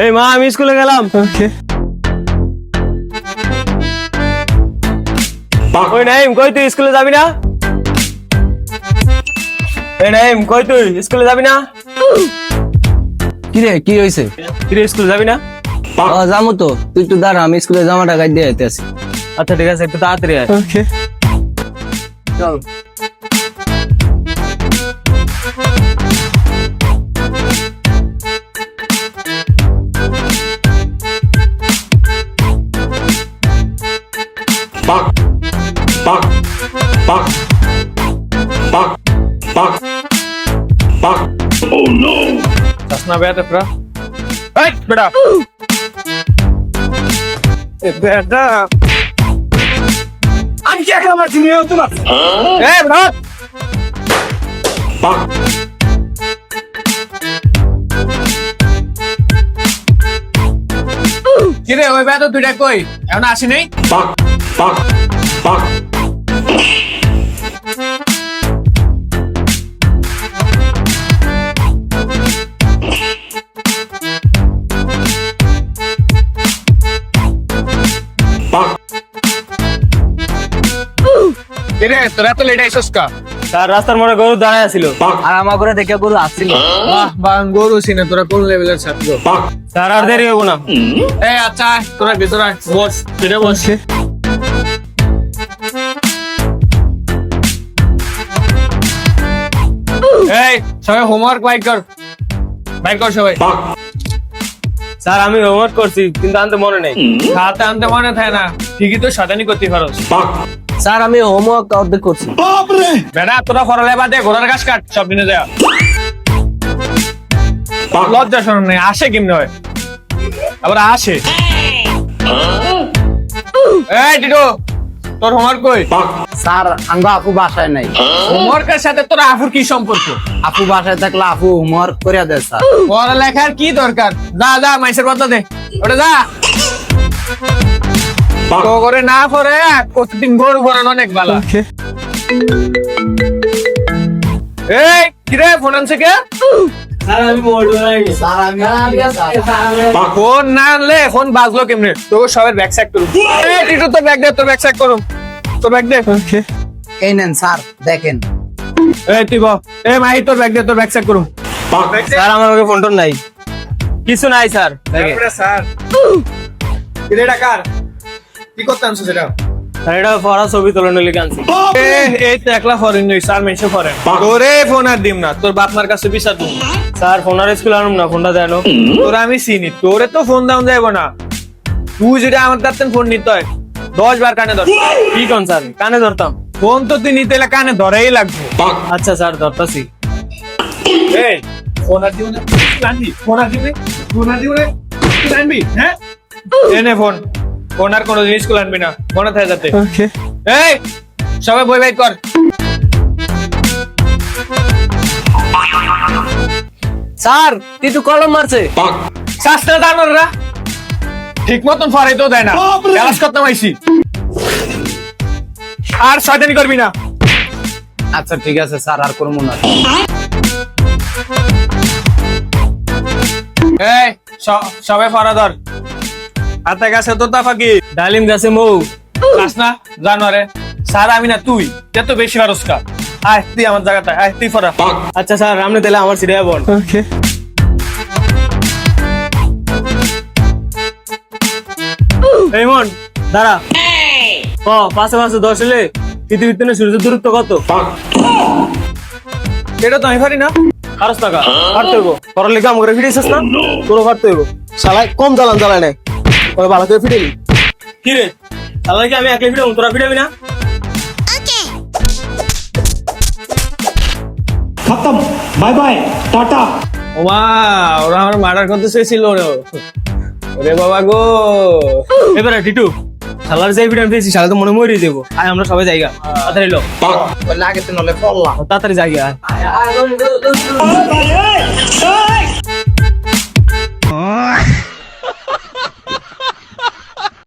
এই মা আমি স্কুলে গেলাম। ওই নাইম কই তুই স্কুলে যাবি না? এই নাইম কই তুই স্কুলে যাবি না? কি রে কি হয়েছে? তুই স্কুলে যাবি না? যাবো তো, তুই একটু দাঁড়া, আমি স্কুলে জামাটা গাই দিয়ে আইতেছি। আচ্ছা ঠিক আছে, একটু তাড়াতাড়ি আয়। চল। Oh no! চশমা বেটা প্রা। এই বেটা। বেটা। আমি কি একলা মারছি নিয়ে তোমার? এই বেটা। কি রে ওই বেটা দুইটা কই? এখন আসি নাই? কিরে তোরা তো লেট আইছস কা? তার রাস্তার মোড়ে গরু দাঁড়ায় আছিল। আর আমার করে দেখে গরু আসছিল। বাহ বাহ গরু সিনে তোরা কোন লেভেলের ছাত্র? স্যার আর দেরি হবো না। এই আচ্ছা তোরা ভিতরে আয়, বস ফিরে বস। এই সবাই হোমওয়ার্ক বাইর কর সবাই। স্যার আমি হোমওয়ার্ক করছি কিন্তু আনতে মনে নেই। খাতে আনতে মনে থাকে না, ঠিকই তো শয়তানি করতে পারোস। স্যার আমি হোমওয়ার্ক অর্ধেক করছি। বেটা তোরা ফরালে বাদে ঘোড়ার ঘাস কাট, সব দিনে যা। লজ্জা শরম নেই, আসে কেমনে হয়? আবার আসে। এই টিটো তোর হোমওয়ার্ক কই? স্যার আঙ্গো আপু বাসায় নাই। হোমওয়ার্কের সাথে তোর আফুর কি সম্পর্ক? আপু বাসায় থাকলে আপু হোমওয়ার্ক করিয়া দেয় স্যার। পড়ালেখার কি দরকার? যা যা মাইসের বদলা দে, ওটা যা। তো করে না পড়ে প্রতিদিন গরু ভরানো অনেক ভালো। এই কিরে ফোন আনছে কে? ফোন না আনলে ফোন বাজলো কেমনে? তোকে সবার ব্যাক চেক করুম। এই টিটু তোর ব্যাগ দে, তোর ব্যাগ চেক করুম। তোর ব্যাগ দে। এই নেন স্যার দেখেন। এই তুই বল। এই মাহি তোর ব্যাগ দে, তোর ব্যাগ চেক করুম। স্যার আমার কাছে ফোন টোন নাই, কিছু নাই স্যার। স্যার কিরে ডাকার কি করতে আনছো সেটা? এটা ফরা ছবি তোলানো লিখে আনছি। এই তো একলা ফরেন নই স্যার, মেসে ফরেন। তোরে ফোন আর দিম না, তোর বাপ মার কাছে বিচার দিম। স্যার ফোন আর স্কুল আনুম না, ফোনটা দেন। তোরা আমি চিনি, তোরে তো ফোন দাম যাইব না। তুই যেটা আমার কাছে ফোন নিতে হয় 10 বার কানে ধর। কি কোন স্যার কানে ধরতাম? ফোন তো তুই নিতে এলে কানে ধরেই লাগবে। আচ্ছা স্যার ধরতাছি। এই ফোন আর দিও না, আনবি ফোন আর দিবি, ফোন আর দিও না, আনবি হ্যাঁ? এনে ফোন আর কোনো জিনিস গুলো আনবি না, মনে থাকে যাতে। এই সবাই বই বাই কর। স্যার টিটু কলম মারছে। শাস্ত্রে দানোরা ঠিক মতন ফরাইতেও দেয় না, ক্লাস করতে মাইছি। আর শয়তানি করবি না। আচ্ছা ঠিক আছে স্যার, আর করবো না। এই সবাই ফরা ধর। হাতে গাছে তো তাফাকি, ডালিম গাছে মৌ। গাছ না জানোয়ারে। স্যার আমি না তুই, এত বেশি পারস কা? আয় তুই আমার জায়গাটা, আয় তুই ফরা। আচ্ছা স্যার আপনি তাহলে আমার সিরিয়া বল। এই মন দাঁড়া। ও পাশে 10 হলে পৃথিবীর থেকে সূর্যের দূরত্ব কত? এটা তো আমি পারি না। খারস টাকা পারতে হইব, তোর লেগে আমাকে ফিরেছিস না? তোর পারতে হইব। শালাই কম জ্বালায় নাই, ওই ভালো করে ফিরেলি। কি রে শালাই কি আমি একলাই ফিরে তোরা ফিরাবি না? खत्म बाय बाय टाटा ওমা ওরা আমার মার্ডার করতে চেয়েছিল রে বাবা গো। এবারে টিটু শালার যাই ভিডিও পেয়েছি, শালা তো মনে মরে দেবো। আয় আমরা সবাই জায়গা তাড়াতাড়ি লো, লাগে তো নলে পড়লাম। তাড়াতাড়ি জায়গা। Hey!